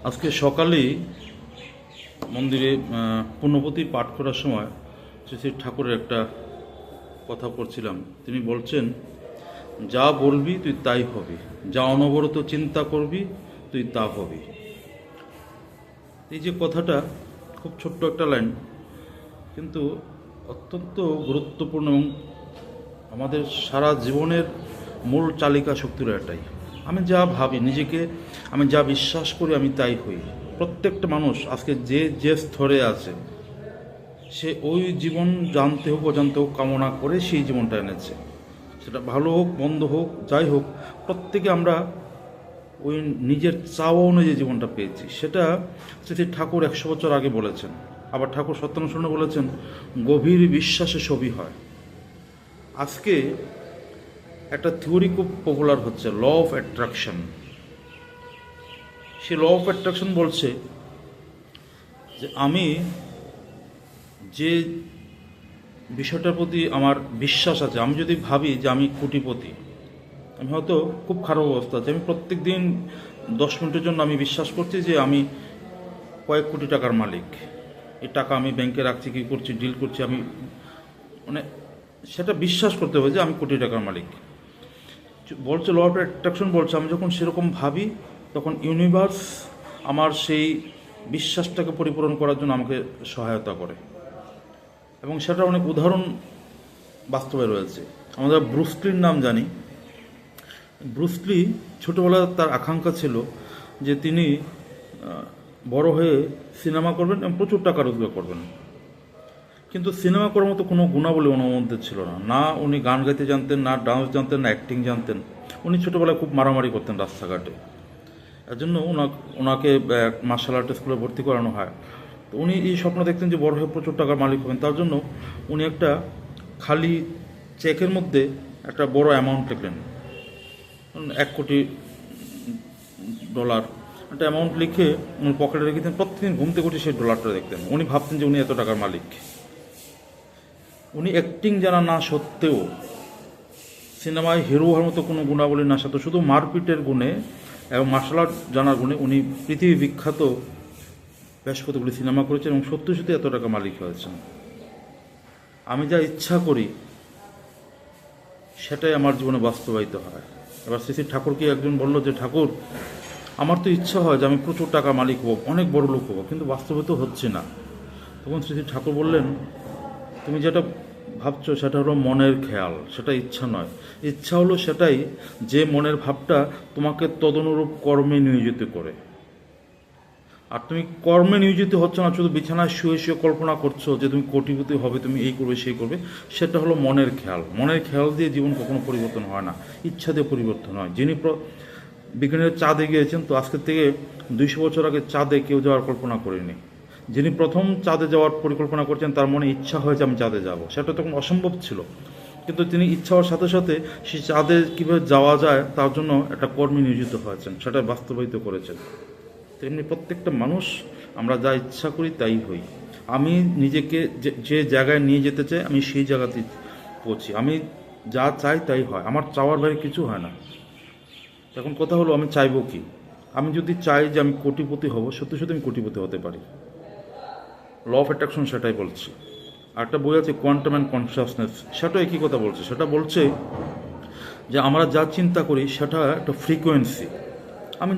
আজকে সকালেই মন্দিরে পুণ্যপতি পাঠ করার সময় শ্রী শ্রী ঠাকুরের একটা কথা পড়ছিলাম। তিনি বলছেন, যা বলবি তুই তাই হবি, যা অনবরত চিন্তা করবি তুই তা হবি। এই যে কথাটা খুব ছোট্ট একটা লাইন, কিন্তু অত্যন্ত গুরুত্বপূর্ণ এবং আমাদের সারা জীবনের মূল চালিকা শক্তির এটাই। আমি যা ভাবি, নিজেকে আমি যা বিশ্বাস করি আমি তাই হই। প্রত্যেকটা মানুষ আজকে যে যে স্তরে আছে, সে ওই জীবন জানতে হোক অজান্তে হোক কামনা করে সেই জীবনটা এনেছে। সেটা ভালো হোক মন্দ হোক যাই হোক, প্রত্যেকে আমরা ওই নিজের চাওয়া অনুযায়ী জীবনটা পেয়েছি। সেটা শ্রী ঠাকুর 100 বছর আগে বলেছেন। আবার ঠাকুর সত্যানুসরণে বলেছেন, গভীর বিশ্বাসে সবই হয়। আজকে একটা থিওরি খুব পপুলার হচ্ছে, ল অফ অ্যাট্রাকশন। সে ল অফ অ্যাট্রাকশন বলছে যে আমি যে বিষয়টার প্রতি আমার বিশ্বাস আছে, আমি যদি ভাবি যে আমি কোটিপতি, আমি হয়তো খুব খারাপ অবস্থা আছে, আমি প্রত্যেক দিন 10 মিনিটের জন্য আমি বিশ্বাস করছি যে আমি কয়েক কোটি টাকার মালিক, এই টাকা আমি ব্যাংকে রাখছি, কী করছি, ডিল করছি, আমি মানে সেটা বিশ্বাস করতে হবে যে আমি কোটি টাকার মালিক। বলছে ল অফ অ্যাট্রাকশন বলছে, আমি যখন সেরকম ভাবি তখন ইউনিভার্স আমার সেই বিশ্বাসটাকে পরিপূরণ করার জন্য আমাকে সহায়তা করে। এবং সেটা অনেক উদাহরণ বাস্তবে রয়েছে। আমরা ব্রুসলির নাম জানি। ব্রুসলি ছোটোবেলায় তার আকাঙ্ক্ষা ছিল যে তিনি বড় হয়ে সিনেমা করবেন এবং প্রচুর টাকা রোজগার করবেন। কিন্তু সিনেমা করার মতো কোনো গুণাবলী ওনার মধ্যে ছিল না। না উনি গান গাইতে জানতেন, না ডান্স জানতেন, না অ্যাক্টিং জানতেন। উনি ছোটোবেলায় খুব মারামারি করতেন রাস্তাঘাটে। এর জন্য ওনাকে মার্শাল আর্ট স্কুলে ভর্তি করানো হয়। তো উনি এই স্বপ্ন দেখতেন যে বড় হয়ে প্রচুর টাকার মালিক হবেন। তার জন্য উনি একটা খালি চেকের মধ্যে একটা বড় অ্যামাউন্ট লিখলেন, $1 কোটি একটা অ্যামাউন্ট লিখে উনি পকেটে রেখেছেন। প্রতিদিন ঘুমতে ঘুরতে সেই ডলারটা দেখতেন। উনি ভাবতেন যে উনি এত টাকার মালিক। উনি অ্যাক্টিং জানা না সত্ত্বেও, সিনেমায় হিরো হওয়ার মতো কোনো গুণাবলী না সত্ত্বেও, শুধু মারপিটের গুণে এবং মার্শাল আর্ট জানার গুণে উনি পৃথিবী বিখ্যাত বেশ কতগুলি সিনেমা করেছেন এবং সত্যি সত্যি এত টাকা মালিক হয়েছেন। আমি যা ইচ্ছা করি সেটাই আমার জীবনে বাস্তবায়িত হয়। এবার শ্রী শ্রী ঠাকুরকে একজন বলল যে, ঠাকুর, আমার তো ইচ্ছা হয় যে আমি প্রচুর টাকা মালিক হব, অনেক বড় লোক হব, কিন্তু বাস্তবে তো হচ্ছে না। তখন শ্রী শ্রী ঠাকুর বললেন, তুমি যেটা ভাবছো সেটা হলো মনের খেয়াল, সেটা ইচ্ছা নয়। ইচ্ছা হলো সেটাই যে মনের ভাবটা তোমাকে তদনুরূপ কর্মে নিয়োজিত করে। আর তুমি কর্মে নিয়োজিত হচ্ছ না, শুধু বিছানায় শুয়ে শুয়ে কল্পনা করছো যে তুমি কোটিপতি হবে, তুমি এই করবে সেই করবে। সেটা হলো মনের খেয়াল। মনের খেয়াল দিয়ে জীবন কখনো পরিবর্তন হয় না, ইচ্ছা দিয়ে পরিবর্তন হয়। যিনি বিজ্ঞানীরা চাঁদে গিয়েছেন, তো আজকের থেকে 200 বছর আগে চাঁদে কেউ যাওয়ার কল্পনা করেনি। যিনি প্রথম চাঁদে যাওয়ার পরিকল্পনা করছেন, তার মনে ইচ্ছা হয়েছে আমি চাঁদে যাব। সেটা তখন অসম্ভব ছিল, কিন্তু তিনি ইচ্ছা হওয়ার সাথে সাথে সেই চাঁদে কীভাবে যাওয়া যায় তার জন্য একটা কর্মী নিয়োজিত হয়েছেন, সেটা বাস্তবায়িত করেছেন। তেমনি প্রত্যেকটা মানুষ আমরা যা ইচ্ছা করি তাই হই। আমি নিজেকে যে জায়গায় নিয়ে যেতে চাই আমি সেই জায়গাতেই পৌঁছি। আমি যা চাই তাই হয়, আমার চাওয়ার বাইরে কিছু হয় না। এখন কথা হলো, আমি চাইবো কি? আমি যদি চাই যে আমি কোটিপতি হব, সত্যি সত্যি আমি কোটিপতি হতে পারি। ল অফ অ্যাট্রাকশন সেটাই বলছে। আর একটা বই আছে, কোয়ান্টাম অ্যান্ড কনসিয়াসনেস, সেটা একই কথা বলছে। সেটা বলছে যে আমরা যা চিন্তা করি সেটা একটা ফ্রিকোয়েন্সি। আমি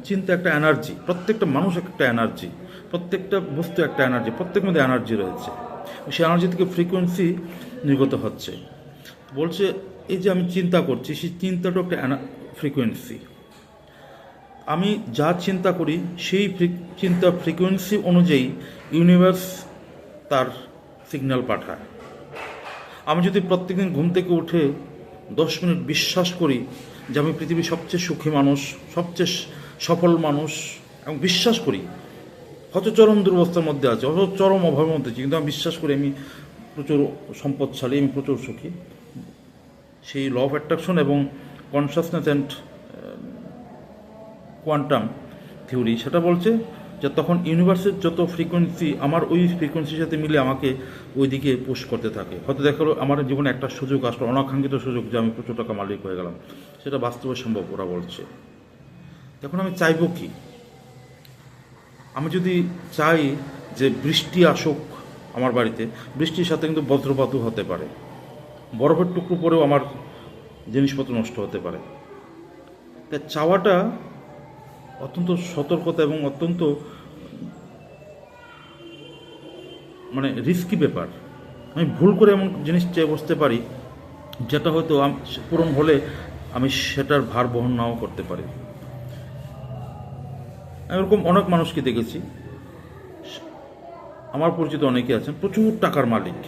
চিন্তা একটা এনার্জি, প্রত্যেকটা মানুষ একটা এনার্জি, প্রত্যেকটা বস্তু একটা এনার্জি, প্রত্যেকের মধ্যে এনার্জি রয়েছে। সেই এনার্জি থেকে ফ্রিকোয়েন্সি নির্গত হচ্ছে। বলছে এই যে আমি চিন্তা করছি, সেই চিন্তাটা একটা ফ্রিকোয়েন্সি। আমি যা চিন্তা করি সেই চিন্তা ফ্রিকোয়েন্সি অনুযায়ী ইউনিভার্স তার সিগন্যাল পাঠায়। আমি যদি প্রত্যেকদিন ঘুম থেকে উঠে 10 মিনিট বিশ্বাস করি যে আমি পৃথিবীর সবচেয়ে সুখী মানুষ, সবচেয়ে সফল মানুষ, এবং বিশ্বাস করি, হয়তো চরম দুরবস্থার মধ্যে আছে, হয়তো চরম অভাবের মধ্যে আছে, কিন্তু আমি বিশ্বাস করি আমি প্রচুর সম্পদশালী, আমি প্রচুর সুখী। সেই ল অফ অ্যাট্রাকশন এবং কনসাসনেস অ্যান্ড কোয়ান্টাম থিওরি সেটা বলছে যে তখন ইউনিভার্সের যত ফ্রিকোয়েন্সি আমার ওই ফ্রিকোয়েন্সির সাথে মিলে আমাকে ওই দিকে পুশ করতে থাকে। হয়তো দেখা গেলো আমার জীবনে একটা সুযোগ আসলো, অনাকাঙ্ক্ষিত সুযোগ, যে আমি প্রচুর টাকা মালিক হয়ে গেলাম। সেটা বাস্তবে সম্ভব, ওরা বলছে। এখন আমি চাইবো কি? আমি যদি চাই যে বৃষ্টি আসুক আমার বাড়িতে, বৃষ্টির সাথে কিন্তু বজ্রপাতও হতে পারে, বরফের টুকরো পরেও আমার জিনিসপত্র নষ্ট হতে পারে। তাই চাওয়াটা অত্যন্ত সতর্কতা এবং অত্যন্ত মানে রিস্কি ব্যাপার। আমি ভুল করে এমন জিনিস চেয়ে বসতে পারি যেটা হয়তো পূরণ হলে আমি সেটার ভার বহন নাও করতে পারি। আমি এরকম অনেক মানুষকে দেখেছি, আমার পরিচিত অনেকে আছেন প্রচুর টাকার মালিক,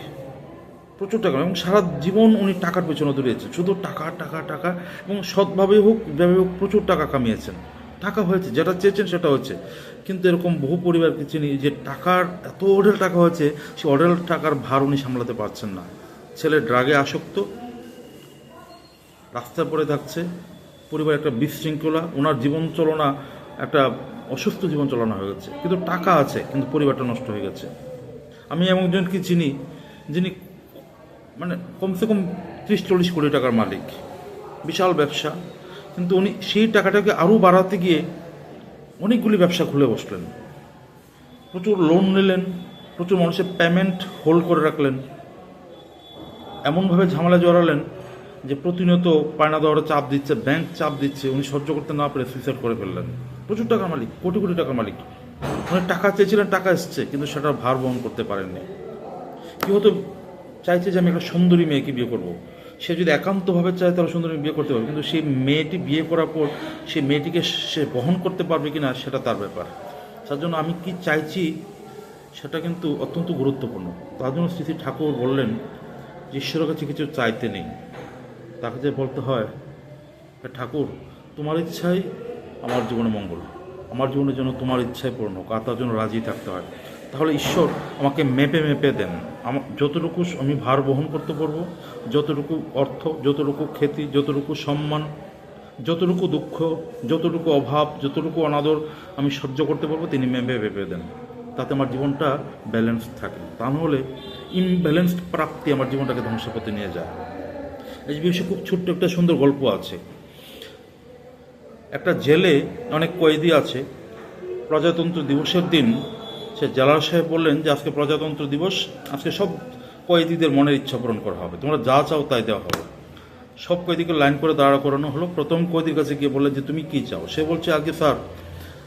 প্রচুর টাকা, এবং সারা জীবন উনি টাকার পেছনে দৌড়িয়েছেন, শুধু টাকা টাকা টাকা, এবং সৎভাবে হোক যেভাবে হোক প্রচুর টাকা কামিয়েছেন, টাকা হয়েছে, যেটা চেয়েছেন সেটা হচ্ছে। কিন্তু এরকম বহু পরিবারকে চিনি যে টাকার এত অঢেল টাকা হয়েছে, সে অঢেল টাকার ভার উনি সামলাতে পারছেন না। ছেলে ড্রাগে আসক্ত, রাস্তায় পড়ে থাকছে, পরিবার একটা বিশৃঙ্খলা, ওনার জীবন চলনা একটা অসুস্থ জীবন চালনা হয়ে গেছে, কিন্তু টাকা আছে কিন্তু পরিবারটা নষ্ট হয়ে গেছে। আমি এমনজনকে চিনি যিনি মানে কমসে কম 30-40 কোটি টাকার মালিক, বিশাল ব্যবসা, কিন্তু উনি সেই টাকাটাকে আরও বাড়াতে গিয়ে অনেকগুলি ব্যবসা খুলে বসলেন, প্রচুর লোন নিলেন, প্রচুর মানুষের পেমেন্ট হোল্ড করে রাখলেন, এমনভাবে ঝামেলা জড়ালেন যে প্রতিনিয়ত পায়না দেওয়ার চাপ দিচ্ছে, ব্যাংক চাপ দিচ্ছে, উনি সহ্য করতে না পেরে সুইসাইড করে ফেললেন। প্রচুর টাকার মালিক, কোটি কোটি টাকার মালিক, উনি টাকা চেয়েছিলেন, টাকা এসছে, কিন্তু সেটার ভার বহন করতে পারেননি। কি হতো, চাইছে যে আমি একটা সুন্দরী মেয়েকে বিয়ে করব, সে যদি একান্তভাবে চায় তাহলে সুন্দরী বিয়ে করতে পারবে, কিন্তু সেই মেয়েটি বিয়ে করার পর সেই মেয়েটিকে সে বহন করতে পারবে কিনা সেটা তার ব্যাপার। তার জন্য আমি কি চাইছি সেটা কিন্তু অত্যন্ত গুরুত্বপূর্ণ। তার জন্য শ্রী শ্রী ঠাকুর বললেন যে ঈশ্বরের কাছে কিছু চাইতে নেই, তাকে যে বলতে হয় ঠাকুর তোমার ইচ্ছাই আমার জীবনে মঙ্গল, আমার জীবনের জন্য তোমার ইচ্ছাই পূর্ণ হোক, আর তার জন্য রাজি থাকতে হয়। তাহলে ঈশ্বর আমাকে মেপে মেপে দেন, আমার যতটুকু আমি ভার বহন করতে পারবো, যতটুকু অর্থ, যতটুকু খ্যাতি, যতটুকু সম্মান, যতটুকু দুঃখ, যতটুকু অভাব, যতটুকু অনাদর আমি সহ্য করতে পারবো, তিনি মেপে মেপে দেন, তাতে আমার জীবনটা ব্যালেন্স থাকে। তা নাহলে ইমব্যালেন্সড প্রাপ্তি আমার জীবনটাকে ধ্বংসের পথে নিয়ে যায়। এই বিষয়ে খুব ছোট্ট একটা সুন্দর গল্প আছে। একটা জেলে অনেক কয়েদি আছে, প্রজাতন্ত্র দিবসের দিন সে জেলার সাহেব বললেন যে আজকে প্রজাতন্ত্র দিবস, আজকে সব কয়েদিদের মনের ইচ্ছা পূরণ করা হবে, তোমরা যা চাও তাই দেওয়া হবে। সব কয়েদিকে লাইন করে দাঁড়া করানো হলো। প্রথম কয়েদির কাছে গিয়ে বললেন যে তুমি কী চাও? সে বলছে আগে স্যার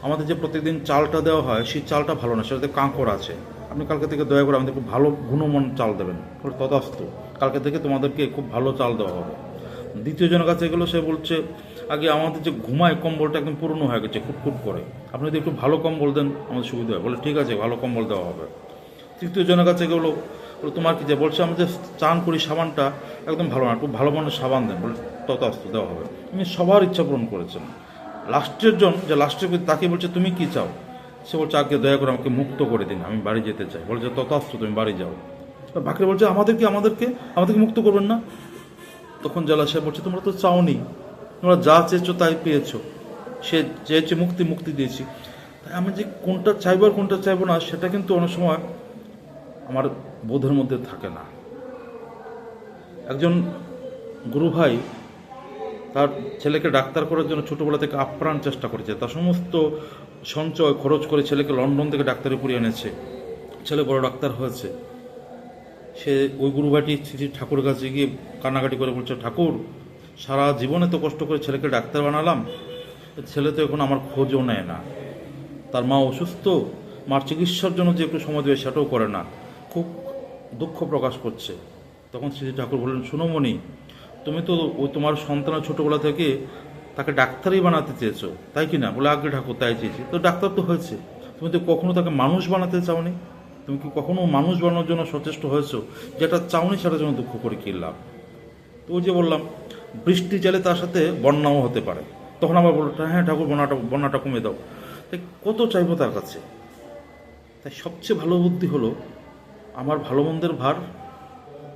আমাদের যে প্রত্যেকদিন চালটা দেওয়া হয় সেই চালটা ভালো না, সেটাতে কাঁকড় আছে, আপনি কালকে থেকে দয়া করে আমাদের খুব ভালো গুণমান চাল দেবেন। তথাস্তু, কালকে থেকে তোমাদেরকে খুব ভালো চাল দেওয়া হবে। দ্বিতীয় জনের কাছে গেলো, সে বলছে আগে আমাদের যে ঘুমায় কম্বলটা একদম পুরনো হয়ে গেছে, খুটখুট করে, আপনি যদি একটু ভালো কম্বল দেন আমাদের সুবিধা হয়। বলে ঠিক আছে, ভালো কম্বল দেওয়া হবে। তৃতীয় জনের কাছে গেলো, বলে তোমার কি যে বলছে আমাদের চান করি সাবানটা একদম ভালো না, একটু ভালো মানের সাবান দেন। বলে তথাস্তু, দেওয়া হবে। তুমি সবার ইচ্ছা পূরণ করেছেন। লাস্টের জন যে লাস্টের তাকে বলছে তুমি কি চাও? সে বলছে আগে দয়া করে আমাকে মুক্ত করে দিন, আমি বাড়ি যেতে চাই। বলছে তথাস্তু, তুমি বাড়ি যাও। বাকিরা বলছে আমাদেরকে মুক্ত করবেন না? তখন জেলা সাহেব বলছে তোমরা তো চাওনি, তোমরা যা চেয়েছো তাই পেয়েছো, সে চেয়েছে মুক্তি দিয়েছি। তাই আমি যে কোনটা চাইবো আর কোনটা চাইবো না সেটা কিন্তু অনেক সময় আমার বোধের মধ্যে থাকে না। একজন গুরু ভাই তার ছেলেকে ডাক্তার করার জন্য ছোটোবেলা থেকে আপ্রাণ চেষ্টা করেছে, তার সমস্ত সঞ্চয় খরচ করে ছেলেকে লন্ডন থেকে ডাক্তারি পড়িয়ে এনেছে, ছেলে বড় ডাক্তার হয়েছে। সে ওই গুরু ভাইটি শ্রী ঠাকুরের কাছে গিয়ে কান্নাকাটি করে বলছে ঠাকুর সারা জীবনে তো কষ্ট করে ছেলেকে ডাক্তার বানালাম, ছেলে তো এখন আমার খোঁজও নেয় না, তার মা অসুস্থ, মার চিকিৎসার জন্য যে একটু সময় দেবে সেটাও করে না, খুব দুঃখ প্রকাশ করছে। তখন শ্রী ঠাকুর বললেন সুনমণি, তুমি তো ওই তোমার সন্তানের ছোটোবেলা থেকে তাকে ডাক্তারই বানাতে চেয়েছো, তাই কি না? বলে আগে ঠাকুর তাই চেয়েছি, তো ডাক্তার তো হয়েছে, তুমি তো কখনো তাকে মানুষ বানাতে চাওনি, তুমি কি কখনো মানুষ বানানোর জন্য সচেষ্ট হয়েছো? যেটা চাওনি সেটার জন্য দুঃখ করে কী লাভ? তো ওই যে বললাম বৃষ্টি চাইলে তার সাথে বন্যাও হতে পারে, তখন আবার বললো হ্যাঁ ঠাকুর বন্যাটা কমে দাও। তাই কত চাইবো তার কাছে? তাই সবচেয়ে ভালো বুদ্ধি হলো আমার ভালো মন্দের ভার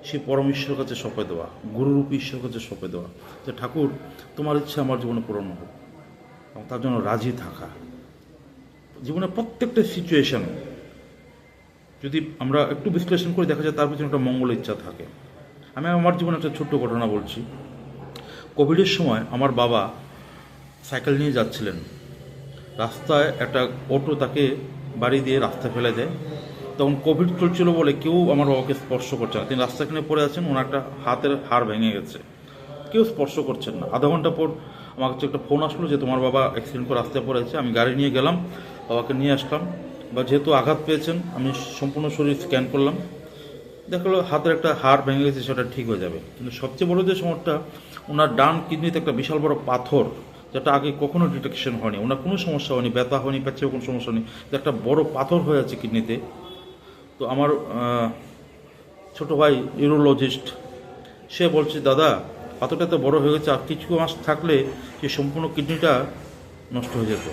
সে পরম ঈশ্বরের কাছে সঁপে দেওয়া, গুরুরূপী ঈশ্বরের কাছে সঁপে দেওয়া, যে ঠাকুর তোমার ইচ্ছা আমার জীবনে পূরণ হোক, এবং তার জন্য রাজি থাকা। জীবনের প্রত্যেকটা সিচুয়েশন যদি আমরা একটু বিশ্লেষণ করে দেখা যায় তার পিছনে একটা মঙ্গল ইচ্ছা থাকে। আমি আমার জীবনে একটা ছোট্ট ঘটনা বলছি। কোভিডের সময় আমার বাবা সাইকেল নিয়ে যাচ্ছিলেন, রাস্তায় একটা অটো তাকে বাড়ি দিয়ে রাস্তা ফেলে দেয়। তখন কোভিড চলছিল বলে কেউ আমার বাবাকে স্পর্শ করছে না, তিনি রাস্তাখানে পড়ে আছেন, ওনার একটা হাতের হাড় ভেঙে গেছে, কেউ স্পর্শ করছেন না। আধা ঘন্টা পর আমার কাছে একটা ফোন আসলো যে তোমার বাবা অ্যাক্সিডেন্ট করে রাস্তায় পড়ে আছে। আমি গাড়ি নিয়ে গেলাম, বাবাকে নিয়ে আসলাম। বা যেহেতু আঘাত পেয়েছেন, আমি সম্পূর্ণ শরীর স্ক্যান করলাম, দেখলো হাতের একটা হাড় ভেঙে গেছে, সেটা ঠিক হয়ে যাবে। কিন্তু সবচেয়ে বড় যে সমস্যাটা, ওনার ডান কিডনিতে একটা বিশাল বড় পাথর, যেটা আগে কখনো ডিটেকশন হয়নি, ওনার কোনো সমস্যা হয়নি, ব্যথা হয়নি, পেঁচেও কোনো সমস্যা নেই, একটা বড় পাথর হয়ে আছে কিডনিতে। তো আমার ছোটো ভাই ইউরোলজিস্ট, সে বলছে দাদা পাথরটা তো বড় হয়ে গেছে, আর কিছু মাস থাকলে সে সম্পূর্ণ কিডনিটা নষ্ট হয়ে যেত।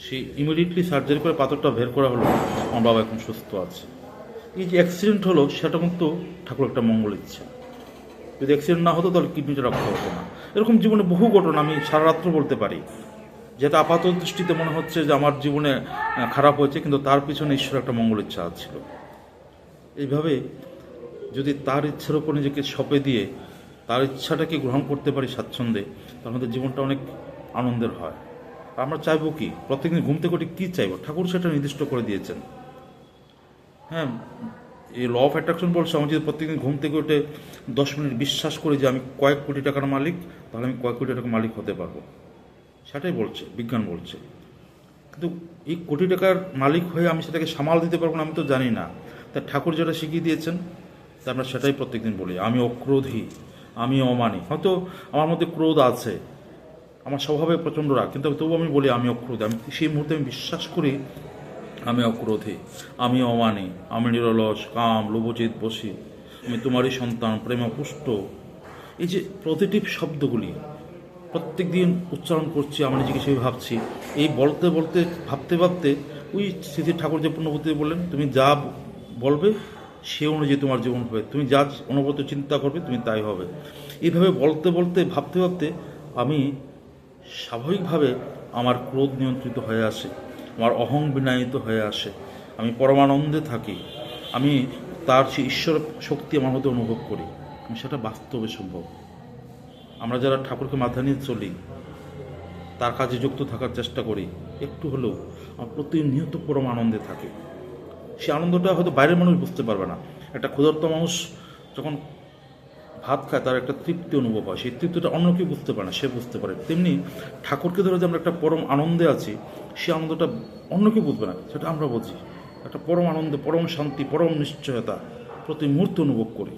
সে ইমিডিয়েটলি সার্জারি করে পাথরটা বের করা হলো, আমার বাবা এখন সুস্থ আছে। এই যে অ্যাক্সিডেন্ট হলো, সেটা কিন্তু ঠাকুর একটা মঙ্গল ইচ্ছা। যদি অ্যাক্সিডেন্ট না হতো তাহলে কিডনিটা রক্ষা হতো না। এরকম জীবনে বহু ঘটনা আমি সারা রাত্র বলতে পারি, যেটা আপাত দৃষ্টিতে মনে হচ্ছে যে আমার জীবনে খারাপ হয়েছে, কিন্তু তার পিছনে ঈশ্বর একটা মঙ্গল ইচ্ছা ছিল। এইভাবে যদি তার ইচ্ছার উপর নিজেকে সঁপে দিয়ে তার ইচ্ছাটাকে গ্রহণ করতে পারি স্বাচ্ছন্দ্যে, তার মধ্যে জীবনটা অনেক আনন্দের হয়। আমরা চাইবো কি, প্রত্যেকদিন ঘুম থেকে উঠে কী চাইবো, ঠাকুর সেটা নির্দিষ্ট করে দিয়েছেন। হ্যাঁ, এই ল অফ অ্যাট্রাকশন বলছে, আমি যদি প্রত্যেকদিন ঘুম থেকে উঠে 10 মিনিট বিশ্বাস করি যে আমি কয়েক কোটি টাকার মালিক, তাহলে আমি কয়েক কোটি টাকার মালিক হতে পারবো। সেটাই বলছে, বিজ্ঞান বলছে। কিন্তু এই কোটি টাকার মালিক হয়ে আমি সেটাকে সামাল দিতে পারবো না, আমি তো জানি না। তা ঠাকুর যেটা শিখিয়ে দিয়েছেন, তা আমরা সেটাই প্রত্যেকদিন বলি, আমি অক্রোধী, আমি অমানি। হয়তো আমার মধ্যে ক্রোধ আছে, আমার স্বভাবে প্রচণ্ড রাগ, কিন্তু তবু আমি বলি আমি অক্রোধী। আমি সেই মুহূর্তে আমি বিশ্বাস করি আমি অক্রোধী, আমি অমানি, আমি নিরলস, কাম, লোভজিৎ বসি, আমি তোমারই সন্তান, প্রেম পুষ্ট। এই যে পজিটিভ শব্দগুলি প্রত্যেক দিন উচ্চারণ করছি, আমি নিজেকে সেই ভাবছি। এই বলতে বলতে ভাবতে ভাবতে ওই স্মৃতি ঠাকুর যে পুণ্যবতী বললেন, তুমি যা বলবে সে অনুযায়ী তোমার জীবন হবে, তুমি যা অনুভূত চিন্তা করবে তুমি তাই হবে। এইভাবে বলতে বলতে ভাবতে ভাবতে আমি স্বাভাবিকভাবে আমার ক্রোধ নিয়ন্ত্রিত হয়ে আসে, আমার অহং বিনায়িত হয়ে আসে, আমি পরমানন্দে থাকি, আমি তার সেই ঈশ্বর শক্তি আমার মধ্যে অনুভব করি। আমি সেটা বাস্তবে সম্ভব। আমরা যারা ঠাকুরকে মাথা নিয়ে চলি, তার কাজে যুক্ত থাকার চেষ্টা করি, একটু হলেও আমার প্রতিনিয়ত পরম আনন্দে থাকে। সেই আনন্দটা হয়তো বাইরের মানুষ বুঝতে পারবে না। একটা ক্ষুধার্ত মানুষ যখন ভাত খায়, তার একটা তৃপ্তি অনুভব হয়, সেই তৃপ্তিটা অন্য কেউ বুঝতে পারে না, সে বুঝতে পারে। তেমনি ঠাকুরকে ধরে যে আমরা একটা পরম আনন্দে আছি, সেই আনন্দটা অন্য কেউ বুঝবে না, সেটা আমরা বুঝি। একটা পরম আনন্দে, পরম শান্তি, পরম নিশ্চয়তা প্রতি মুহূর্তে অনুভব করি,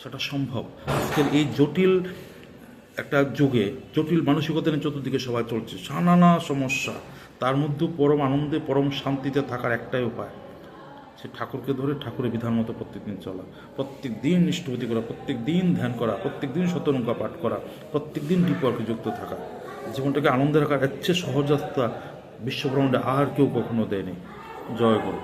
সেটা সম্ভব। আজকের এই জটিল একটা যুগে, জটিল মানসিকতা নিয়ে চতুর্দিকে সবাই চলছে, নানা সমস্যা, তার মধ্যেও পরম আনন্দে, পরম শান্তিতে থাকার একটাই উপায়, সে ঠাকুরকে ধরে ঠাকুরের বিধান মতো প্রত্যেকদিন চলা, প্রত্যেক দিন নিষ্ঠভূতি করা, প্রত্যেক দিন ধ্যান করা, প্রত্যেক দিন শতনৌকা পাঠ করা, প্রত্যেক দিন ডিপওয়ার্কে যুক্ত থাকা, জীবনটাকে আনন্দে রাখার এর চেয়ে সহজ রাস্তা বিশ্বব্রহ্মাণ্ডে আর কেউ কখনো দেয়নি। জয় গুরু।